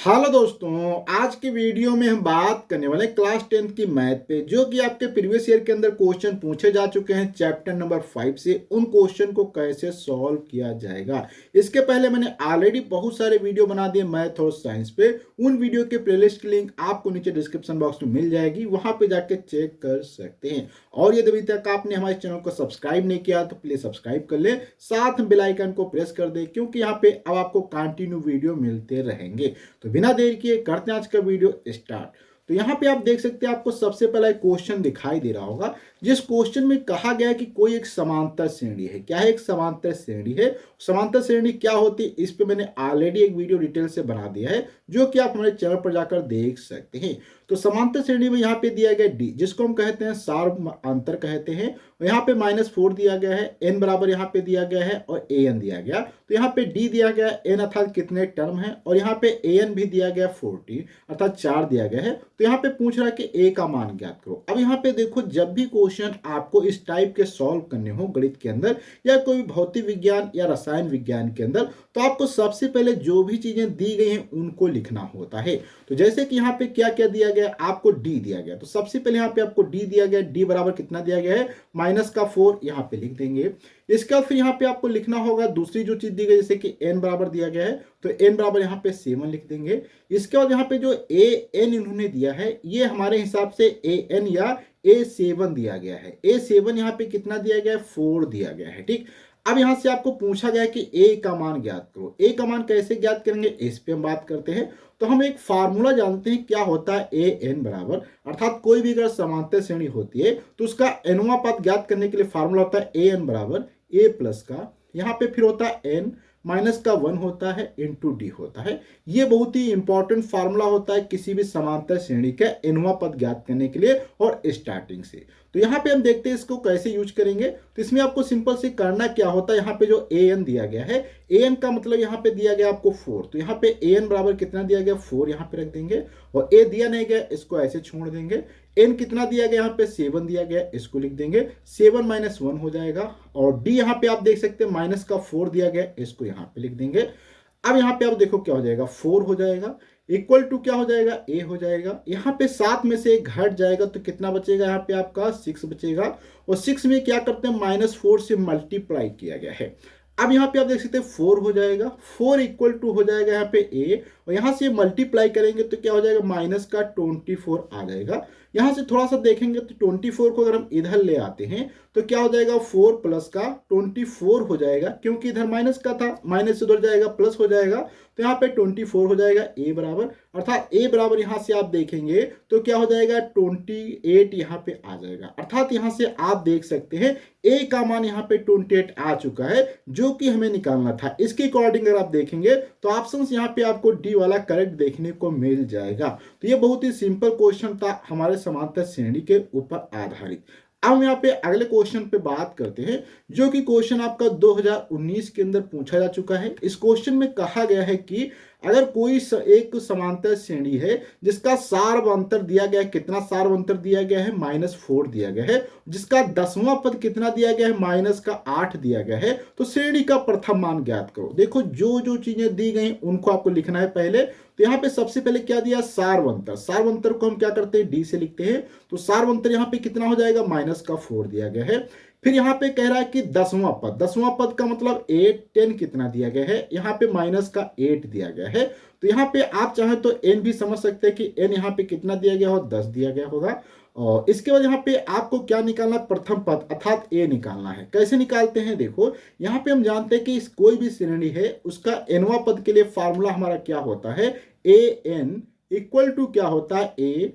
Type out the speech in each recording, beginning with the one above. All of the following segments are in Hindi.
हेलो दोस्तों, आज की वीडियो में हम बात करने वाले हैं क्लास 10th की मैथ पे, जो कि आपके प्रीवियस ईयर के अंदर क्वेश्चन पूछे जा चुके हैं चैप्टर नंबर 5 से। उन क्वेश्चन को कैसे सॉल्व किया जाएगा, इसके पहले मैंने ऑलरेडी बहुत सारे वीडियो बना दिए मैथ और साइंस पे। उन वीडियो के प्लेलिस्ट की लिंक आपको नीचे डिस्क्रिप्शन बॉक्स में मिल जाएगी, वहां पे जाके चेक कर सकते हैं। और यदि अभी तक आपने हमारे चैनल को सब्सक्राइब नहीं किया तो प्लीज सब्सक्राइब कर ले, साथ में बेल आइकन को प्रेस कर दे, क्योंकि यहाँ पे अब आपको कंटिन्यू वीडियो मिलते रहेंगे। तो बिना देर किए करते हैं आज का वीडियो स्टार्ट। तो यहाँ पे आप देख सकते हैं, आपको सबसे पहला एक क्वेश्चन दिखाई दे रहा होगा, जिस क्वेश्चन में कहा गया है कि कोई एक समांतर श्रेणी है। क्या है? एक समांतर श्रेणी है। समांतर श्रेणी क्या होती है, इस पे मैंने ऑलरेडी एक वीडियो डिटेल से बना दिया है, जो कि आप हमारे चैनल पर जाकर देख सकते हैं। तो समांतर श्रेणी में यहाँ पे दिया गया डी, जिसको हम कहते हैं सार्वमांतर कहते हैं। और यहाँ पे -4 दिया गया है, एन बराबर यहाँ पे दिया गया है और ए एन दिया गया। तो यहाँ पे डी दिया गया है, एन अर्थात कितने टर्म है, और यहाँ पे ए एन भी दिया गया 40 अर्थात 4 दिया गया है। तो यहाँ पे पूछ रहा है कि ए का मान ज्ञात करो। अब यहाँ पे देखो, जब भी क्वेश्चन आपको इस टाइप के सॉल्व करने हो गणित के अंदर या कोई भौतिक विज्ञान या रसायन विज्ञान के अंदर, तो आपको सबसे पहले जो भी चीजें दी गई हैं उनको लिखना होता है। तो जैसे कि यहाँ पे क्या क्या दिया गया, आपको डी दिया गया, तो सबसे पहले यहाँ पे आपको डी दिया गया। डी बराबर कितना दिया गया है, -4 यहाँ पे लिख देंगे। इसके बाद फिर यहाँ पे आपको लिखना होगा दूसरी जो चीज दी गई, जैसे कि एन बराबर दिया गया है, तो एन बराबर यहाँ पे 7 लिख देंगे। इसके बाद यहाँ पे जो ए एन इन्होंने दिया है, ये हमारे हिसाब से ए एन या A7 दिया गया है। A7 यहाँ पे कितना दिया गया है, 4 दिया गया है। ठीक, अब यहां से आपको पूछा गया कि ए का मान ज्ञात करो। ए का मान कैसे ज्ञात करेंगे, इस पे हम बात करते हैं। तो हम एक फार्मूला जानते हैं, क्या होता है, ए एन बराबर, अर्थात कोई भी अगर समांतर श्रेणी होती है तो उसका एनवां पद ज्ञात करने के लिए फार्मूला होता है ए एन बराबर ए प्लस का, यहाँ पे फिर होता है एन माइनस का 1 होता है इंटू डी होता है। ये बहुत ही इंपॉर्टेंट फार्मूला होता है किसी भी समांतर श्रेणी का एनवां पद ज्ञात करने के लिए और स्टार्टिंग से। तो यहाँ पे हम देखते हैं इसको कैसे यूज करेंगे। तो इसमें आपको सिंपल से करना क्या होता है, यहाँ पे जो ए एन दिया गया है, ए एन का मतलब यहाँ पे दिया गया आपको 4, तो यहाँ पे ए एन बराबर कितना दिया गया, 4 यहाँ पे रख देंगे। और ए दिया नहीं गया, इसको ऐसे छोड़ देंगे। एन कितना दिया गया, यहाँ पे 7 दिया गया, इसको लिख देंगे। 7 - 1 हो जाएगा। और डी यहाँ पे आप देख सकते हैं -4 दिया गया, इसको यहाँ पे लिख देंगे। अब यहाँ पे आप देखो क्या हो जाएगा, 4 हो जाएगा, इक्वल टू क्या हो जाएगा, ए हो जाएगा। यहाँ पे 7 में से एक घट जाएगा, तो कितना बचेगा, यहाँ पे आपका 6 बचेगा। और 6 में क्या करते हैं, -4 से मल्टीप्लाई किया गया है। अब यहाँ पे आप देख सकते हैं 4 हो जाएगा, 4 इक्वल टू हो जाएगा यहाँ पे ए, और यहाँ से मल्टीप्लाई करेंगे तो क्या हो जाएगा, -24 आ जाएगा। यहाँ से थोड़ा सा देखेंगे तो 24 को अगर हम इधर ले आते हैं तो क्या हो जाएगा, 4 प्लस का 24 हो जाएगा, क्योंकि इधर माइनस का था, माइनस से उधर जाएगा प्लस हो जाएगा। तो यहाँ पे 24 हो जाएगा ए बराबर, अर्थात ए बराबर यहाँ से आप देखेंगे तो क्या हो जाएगा, 28 यहाँ पे आ जाएगा। अर्थात यहाँ से आप देख सकते हैं ए का मान यहाँ पे 28 आ चुका है, जो कि हमें निकालना था। इसके अकॉर्डिंग अगर आप देखेंगे तो ऑप्शन यहाँ पे आपको डी वाला करेक्ट देखने को मिल जाएगा। तो ये बहुत ही सिंपल क्वेश्चन था हमारे समांतर श्रेणी के ऊपर आधारित। अब हम यहाँ पे अगले क्वेश्चन पे बात करते हैं, जो कि क्वेश्चन आपका 2019 के अंदर पूछा जा चुका है। इस क्वेश्चन में कहा गया है कि अगर कोई एक समांतर श्रेणी है जिसका सार्वंतर दिया गया है, कितना सार्वंतर दिया गया है, -4 दिया गया है, जिसका 10वां पद कितना दिया गया है, -8 दिया गया है, तो श्रेणी का प्रथम मान ज्ञात करो। देखो, जो जो चीजें दी गई उनको आपको लिखना है पहले। तो यहाँ पे सबसे पहले क्या दिया, सार्वंतर। सार्वंतर को हम क्या करते हैं, डी से लिखते हैं। तो सार्वंतर यहाँ पे कितना हो जाएगा, -4 दिया गया है। फिर यहाँ पे कह रहा है कि 10वां पद, 10वां पद का मतलब 8 10 कितना दिया गया है, यहाँ पे -8 दिया गया है। तो यहाँ पे आप चाहें तो एन भी समझ सकते हैं कि एन यहाँ पे कितना दिया गया हो, 10 दिया गया होगा। और इसके बाद यहाँ पे आपको क्या निकालना है, प्रथम पद अर्थात ए निकालना है। कैसे निकालते हैं, देखो यहाँ पे हम जानते हैं कि कोई भी श्रेणी है उसका एनवां पद के लिए फार्मूला हमारा क्या होता है, ए एन इक्वल टू क्या होता है, ए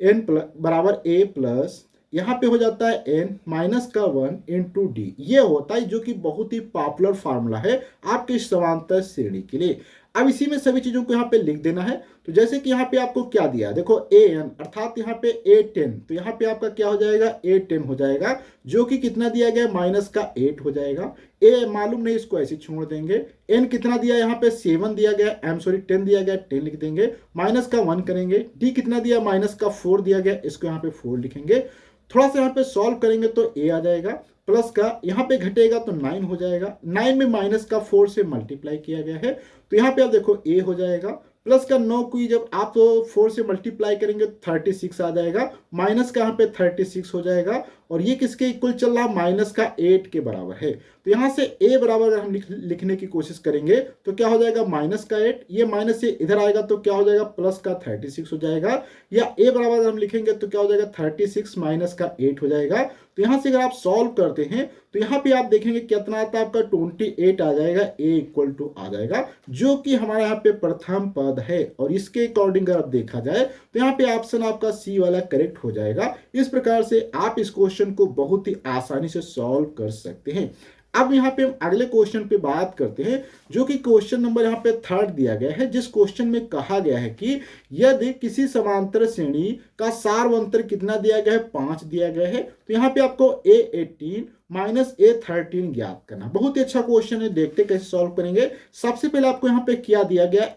एन बराबर ए प्लस, यहाँ पे हो जाता है एन माइनस का 1 इंटू डी। ये होता है, जो कि बहुत ही पॉपुलर फार्मूला है आपके समांतर श्रेणी के लिए। अब इसी में सभी चीजों को यहाँ पे लिख देना है। तो जैसे कि यहाँ पे आपको क्या दिया, देखो ए एन अर्थात यहाँ पे A10, तो यहाँ पे आपका क्या हो जाएगा, A10 हो जाएगा, जो कि कितना दिया गया, -8 हो जाएगा। ए मालूम नहीं, इसको ऐसे छोड़ देंगे। एन कितना दिया, यहाँ पे 7 दिया गया, 10 दिया गया, 10 लिख देंगे, -1 करेंगे। डी कितना दिया, -4 दिया गया, इसको यहाँ पे 4 लिखेंगे। थोड़ा सा यहाँ पे सॉल्व करेंगे तो ए आ जाएगा, प्लस का यहाँ पे घटेगा तो 9 हो जाएगा। 9 में -4 से मल्टीप्लाई किया गया है, तो यहाँ पे आप देखो ए हो जाएगा, प्लस का 9 को जब आप 4 से मल्टीप्लाई करेंगे तो 36 आ जाएगा, माइनस का यहाँ पे 36 हो जाएगा, और ये किसके इक्वल चल रहा है, माइनस का 8 के बराबर है। तो यहाँ से a बराबर अगर हम लिखने की कोशिश करेंगे तो क्या हो जाएगा, माइनस का 8, ये माइनस से इधर आएगा तो क्या हो जाएगा, प्लस का 36 हो जाएगा, या a बराबर अगर हम लिखेंगे तो क्या हो जाएगा, 36 माइनस का 8 हो जाएगा। तो यहाँ से अगर आप सॉल्व करते हैं तो यहाँ पे आप देखेंगे कितना आता है आपका, 28 आ जाएगा, a इक्वल टू आ जाएगा, जो कि हमारा यहाँ पे प्रथम पद है। और इसके अकॉर्डिंग अगर आप देखा जाए तो यहाँ पे ऑप्शन आपका सी वाला करेक्ट हो जाएगा। इस प्रकार से आप इस क्वेश्चन को बहुत ही आसानी से सॉल्व कर सकते हैं। अब यहाँ पे हम अगले क्वेश्चन पे बात करते हैं, जो कि क्वेश्चन नंबर यहाँ पे 3 दिया गया है, जिस क्वेश्चन में कहा गया है कि यदि किसी समांतर श्रेणी का सार्वंतर कितना दिया गया है, 5 दिया गया है, तो यहाँ पे आपको a18 माइनस a13 ज्ञात करना। बहुत ही अच्छा क्वेश्चन है, देखते कैसे सॉल्व करेंगे। सबसे पहले आपको यहाँ पे क्या दिया गया,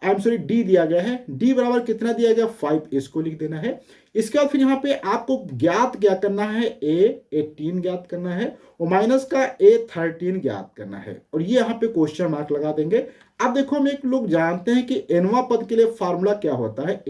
डी दिया गया है, डी बराबर कितना दिया गया, 5, इसको लिख देना है। इसके बाद फिर यहाँ पे आपको ज्ञात क्या करना है, a18 ज्ञात करना है और माइनस का a13 ज्ञात करना है, और ये यहाँ पे क्वेश्चन मार्क लगा देंगे। अब देखो हम एक लोग जानते हैं कि nवां पद के लिए फॉर्मूला क्या होता है,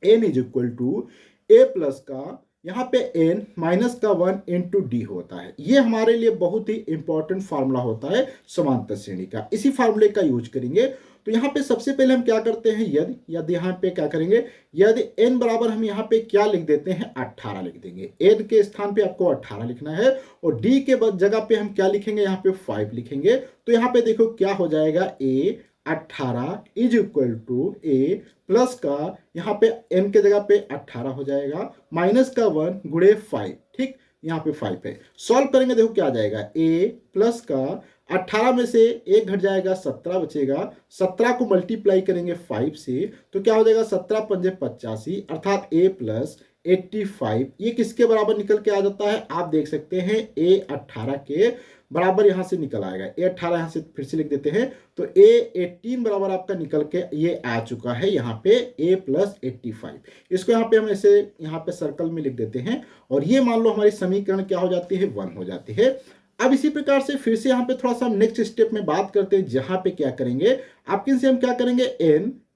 n is equal to a plus का यहाँ पे n माइनस का 1 इंटू डी होता है। ये हमारे लिए बहुत ही इंपॉर्टेंट फार्मूला होता है समांतर श्रेणी का, इसी फार्मूले का यूज करेंगे। तो यहाँ पे सबसे पहले हम क्या करते हैं, यदि यहाँ पे क्या करेंगे, यदि n बराबर हम यहाँ पे क्या लिख देते हैं, 18 लिख देंगे। n के स्थान पे आपको 18 लिखना है, और d के जगह पे हम क्या लिखेंगे, यहाँ पे 5 लिखेंगे। तो यहाँ पे देखो क्या हो जाएगा, a18 is equal to a plus का यहाँ पे n के जगह पे 18 हो जाएगा, माइनस का 1 गुणे 5, ठीक, यहाँ पे 5 है। सॉल्व करेंगे, देखो क्या आ जाएगा, a प्लस का 18 में से 1 घट जाएगा, 17 बचेगा, 17 को मल्टीप्लाई करेंगे 5 से तो क्या हो जाएगा, 17 पंजे 85, अर्थात a प्लस 85 ये किसके बराबर निकल के आ जाता है, आप देख सकते हैं a18 के बराबर यहाँ से निकल आएगा। a18 यहाँ से फिर से लिख देते हैं, तो a18 बराबर आपका निकल के ये आ चुका है यहाँ पे a प्लस 85। इसको यहाँ पे हम ऐसे यहाँ पे सर्कल में लिख देते हैं, और ये मान लो हमारी समीकरण क्या हो जाती है, 1 हो जाती है। अब इसी प्रकार से फिर से यहाँ पे थोड़ा सा हम नेक्स्ट स्टेप में बात करते हैं, जहाँ पे क्या करेंगे, आपके से हम क्या करेंगे,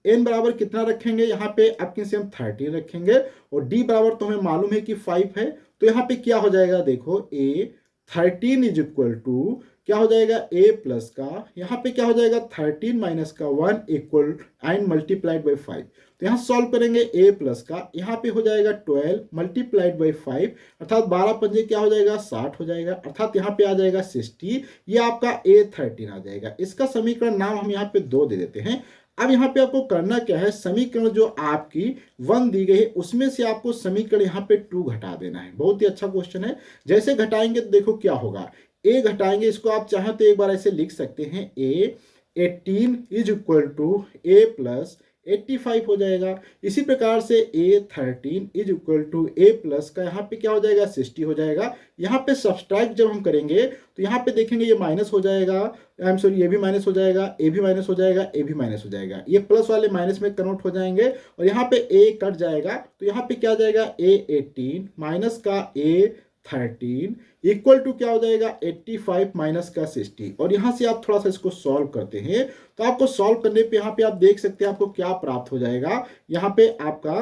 n बराबर कितना रखेंगे, यहाँ पे आपके से हम 13 रखेंगे, और d बराबर तो हमें मालूम है कि 5 है। तो यहाँ पे क्या हो जाएगा, देखो a13 इज इक्वल टू क्या हो जाएगा, a प्लस का यहाँ पे क्या हो जाएगा, 13 माइनस का 1 इक्वल एंड मल्टीप्लाइड बाई 5। तो यहाँ सॉल्व करेंगे, a प्लस का यहाँ पे हो जाएगा 12 मल्टीप्लाइड बाई 5, अर्थात 12 पंजे क्या हो जाएगा, 60 हो जाएगा, अर्थात यहाँ पे आ जाएगा 60, ये आपका a13 आ जाएगा। इसका समीकरण नाम हम यहाँ पे 2 दे देते हैं। अब यहाँ पे आपको करना क्या है, समीकरण जो आपकी 1 दी गई है उसमें से आपको समीकरण यहाँ पे 2 घटा देना है। बहुत ही अच्छा क्वेश्चन है, जैसे घटाएंगे तो देखो क्या होगा, a घटाएंगे, इसको आप चाहें तो एक बार ऐसे लिख सकते हैं, a18 is equal to a plus 85 हो जाएगा। इसी प्रकार से a13 is equal to a plus का यहाँ पे क्या हो जाएगा, 60 हो जाएगा। यहाँ पे सब्सट्रैक्ट जब हम करेंगे तो यहाँ पे देखेंगे ये माइनस हो जाएगा, आई एम सॉरी, ये भी माइनस हो जाएगा, ए भी माइनस हो जाएगा, ए भी माइनस हो जाएगा, ये प्लस वाले माइनस में कन्वर्ट हो जाएंगे, और यहाँ पे a कट जाएगा, तो यहाँ पे क्या आ जाएगा, a18 माइनस का a13 इक्वल टू क्या हो जाएगा, 85 माइनस का 60। और यहाँ से आप थोड़ा सा इसको सॉल्व करते हैं, तो आपको सॉल्व करने पे यहाँ पे आप देख सकते हैं आपको क्या प्राप्त हो जाएगा, यहाँ पे आपका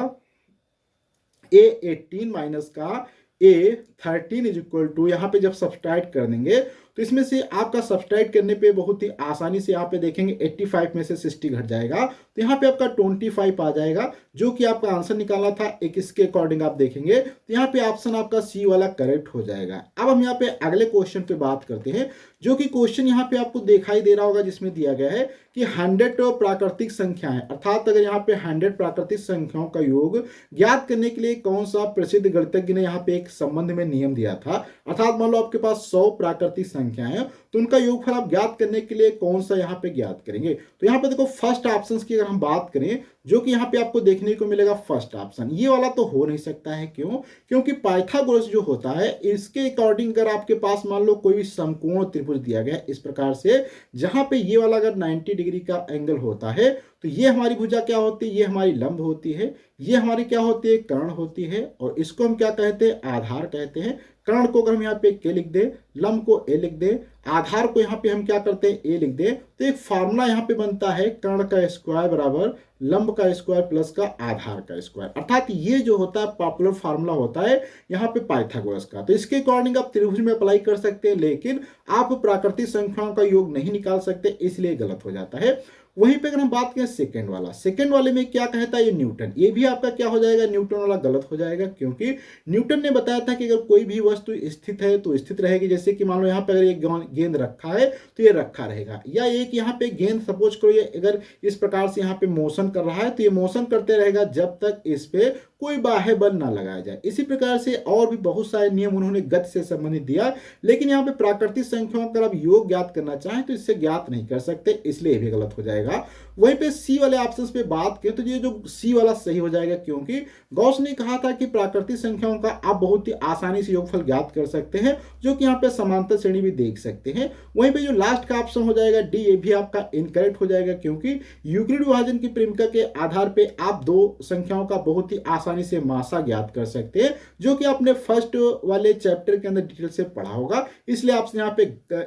a18 माइनस का a13 इज इक्वल टू, यहाँ पे जब सब्सट्रैक्ट कर देंगे तो इसमें से आपका सब्सट्रैक्ट करने पे बहुत ही आसानी से यहाँ पे देखेंगे 85 में से 60 घट जाएगा, तो यहाँ पे आपका 25 आ जाएगा, जो कि आपका आंसर निकालना था। एक इसके अकॉर्डिंग आप देखेंगे तो यहाँ पे ऑप्शन आपका सी वाला करेक्ट हो जाएगा। अब हम यहाँ पे अगले क्वेश्चन पे बात करते हैं, जो कि क्वेश्चन यहाँ पे आपको दिखाई दे रहा होगा, जिसमें दिया गया है कि 100 प्राकृतिक संख्याएं, अर्थात अगर यहाँ पे 100 प्राकृतिक संख्याओं का योग ज्ञात करने के लिए कौन सा प्रसिद्ध गणितज्ञ ने यहाँ पे एक संबंध में नियम दिया था, अर्थात मान लो आपके पास 100 प्राकृतिक संख्याएं, तो उनका योगफल आप ज्ञात करने के लिए कौन सा यहाँ पे ज्ञात करेंगे। तो यहाँ पे देखो फर्स्ट ऑप्शन की अगर हम बात करें, जो कि यहाँ पे आपको देखने को मिलेगा फर्स्ट ऑप्शन, ये वाला तो हो नहीं सकता है। क्यों? क्योंकि पाइथागोरस जो होता है इसके अकॉर्डिंग अगर आपके पास मान लो कोई भी समकोण त्रिभुज दिया गया इस प्रकार से, जहां पे ये वाला अगर 90 डिग्री का एंगल होता है, तो तो ये हमारी भुजा क्या होती है, ये हमारी लंब होती है, ये हमारी क्या होती है, कर्ण होती है, और इसको हम क्या कहते हैं, आधार कहते हैं। कर्ण को अगर हम यहाँ पे के लिख दें, लंब को ए लिख दें, आधार को यहाँ पे हम क्या करते हैं, ए लिख दें, तो एक फार्मूला यहाँ पे बनता है कर्ण का स्क्वायर बराबर लंब का स्क्वायर प्लस का आधार का स्क्वायर। अर्थात ये जो होता है पॉपुलर फार्मूला होता है यहाँ पे पाइथागोरस का। तो इसके अकॉर्डिंग आप त्रिभुज में अप्लाई कर सकते हैं, लेकिन आप प्राकृतिक संख्याओं का योग नहीं निकाल सकते, इसलिए गलत हो जाता है। वहीं पे अगर हम बात करें सेकंड वाले में क्या कहता है, ये न्यूटन, ये भी आपका क्या हो जाएगा, न्यूटन वाला गलत हो जाएगा, क्योंकि न्यूटन ने बताया था कि अगर कोई भी वस्तु स्थित है तो स्थित रहेगी। जैसे कि मान लो यहाँ पे अगर एक गेंद रखा है तो ये रखा रहेगा, या एक यहाँ पे गेंद सपोज करो ये अगर इस प्रकार से यहाँ पे मोशन कर रहा है तो ये मोशन करते रहेगा जब तक इस पे कोई बाह्य बल ना लगाया जाए। इसी प्रकार से और भी बहुत सारे नियम उन्होंने गति से संबंधित दिया, लेकिन यहाँ पे प्राकृतिक संख्याओं का आप योग ज्ञात करना चाहें तो इससे ज्ञात नहीं कर सकते, इसलिए ये भी गलत हो जाएगा। वहीं पे सी वाले ऑप्शंस पे बात करें तो ये जो सी वाला सही हो जाएगा, क्योंकि गॉस ने कहा था कि प्राकृतिक संख्याओं का आप बहुत ही आसानी से योगफल ज्ञात कर सकते हैं, जो कि यहाँ पे समांतर श्रेणी भी देख सकते हैं। वहीं पे जो लास्ट का ऑप्शन हो जाएगा डी, ये भी आपका इनकरेक्ट हो जाएगा, क्योंकि यूक्लिड विभाजन की परिमिका के आधार पे आप दो संख्याओं का बहुत ही आसानी से मासा ज्ञात कर सकते हैं, जो कि आपने फर्स्ट वाले चैप्टर के अंदर डिटेल से पढ़ा होगा, इसलिए आप यहाँ पे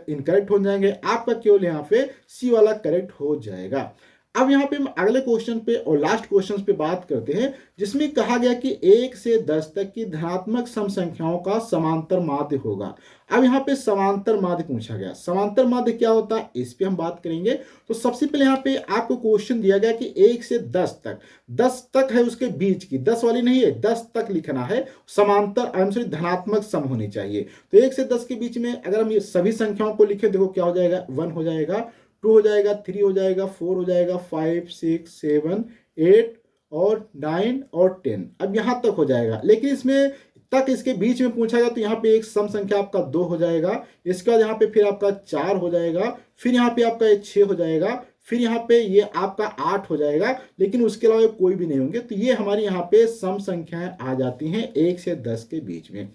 इनकरेक्ट हो जाएंगे। आपका केवल यहाँ पे सी वाला करेक्ट हो जाएगा। अब यहाँ पे हम अगले क्वेश्चन पे और लास्ट क्वेश्चन पे बात करते हैं, जिसमें कहा गया कि 1 से 10 तक की धनात्मक सम संख्याओं का समांतर माध्य होगा। अब यहाँ पे समांतर माध्य पूछा गया, समांतर माध्य क्या होता है इस पे हम बात करेंगे। तो सबसे पहले यहाँ पे आपको क्वेश्चन दिया गया कि 1 से 10 तक, 10 तक है उसके बीच की, 10 वाली नहीं है, 10 तक लिखना है, समांतर धनात्मक सम होनी चाहिए। तो 1 से 10 के बीच में अगर हम ये सभी संख्याओं को लिखे, देखो क्या हो जाएगा, 1 हो जाएगा, 2 हो जाएगा, 3 हो जाएगा, 4 हो जाएगा, 5 6 7 8 और 9 और 10। अब यहाँ तक हो जाएगा, लेकिन इसमें तक इसके बीच में पूछा गया तो यहाँ पे एक सम संख्या आपका 2 हो जाएगा, इसके बाद यहाँ पे फिर आपका 4 हो जाएगा, फिर यहाँ पे आपका 6 हो जाएगा, फिर यहाँ पे ये आपका 8 हो जाएगा, लेकिन उसके अलावा कोई भी नहीं होंगे। तो ये हमारी यहाँ पे सम संख्याएं आ जाती हैं 1 से 10 के बीच में।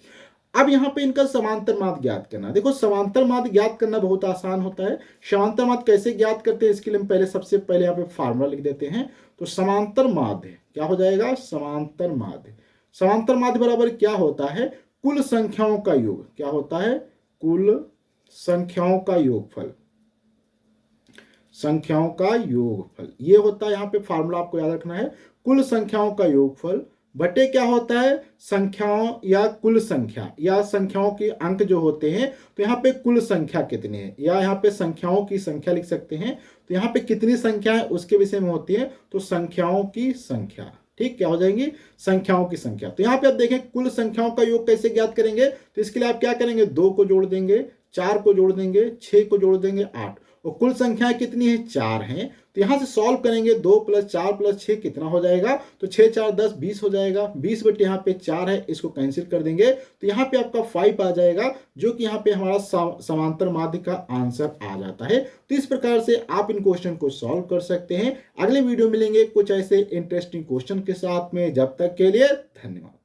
अब यहाँ पे इनका समांतर माध्य ज्ञात करना, देखो समांतर माध्य ज्ञात करना बहुत आसान होता है। समांतर माध्य कैसे ज्ञात करते हैं, इसके लिए हम पहले सबसे पहले यहाँ पे फार्मूला लिख देते हैं। तो समांतर माध्य क्या हो जाएगा, समांतर माध्य बराबर क्या होता है, कुल संख्याओं का योग। क्या होता है, कुल संख्याओं का योगफल, संख्याओं का योगफल ये होता है। यहाँ पे फार्मूला आपको याद रखना है, कुल संख्याओं का योगफल बटे क्या होता है, संख्याओं या कुल संख्या या संख्याओं के अंक जो होते हैं। तो यहाँ पे कुल संख्या कितनी है, या यहाँ पे संख्याओं की संख्या लिख सकते हैं। तो यहाँ पे कितनी संख्या है उसके विषय में होती है, तो संख्याओं की संख्या, ठीक, क्या हो जाएंगी, संख्याओं की संख्या। तो यहाँ पे आप देखें कुल संख्याओं का योग कैसे ज्ञात करेंगे, तो इसके लिए आप क्या करेंगे, 2 को जोड़ देंगे, 4 को जोड़ देंगे, 6 को जोड़ देंगे, 8, और कुल संख्याएं कितनी है, 4 हैं। तो यहां से सॉल्व करेंगे, 2 + 4 + 6 कितना हो जाएगा, तो 6 4 10 20 हो जाएगा। 20 बटे यहाँ पे 4 है, इसको कैंसिल कर देंगे, तो यहाँ पे आपका 5 आ जाएगा, जो कि यहाँ पे हमारा समांतर माध्य का आंसर आ जाता है। तो इस प्रकार से आप इन क्वेश्चन को सॉल्व कर सकते हैं। अगले वीडियो मिलेंगे कुछ ऐसे इंटरेस्टिंग क्वेश्चन के साथ में, जब तक के लिए धन्यवाद।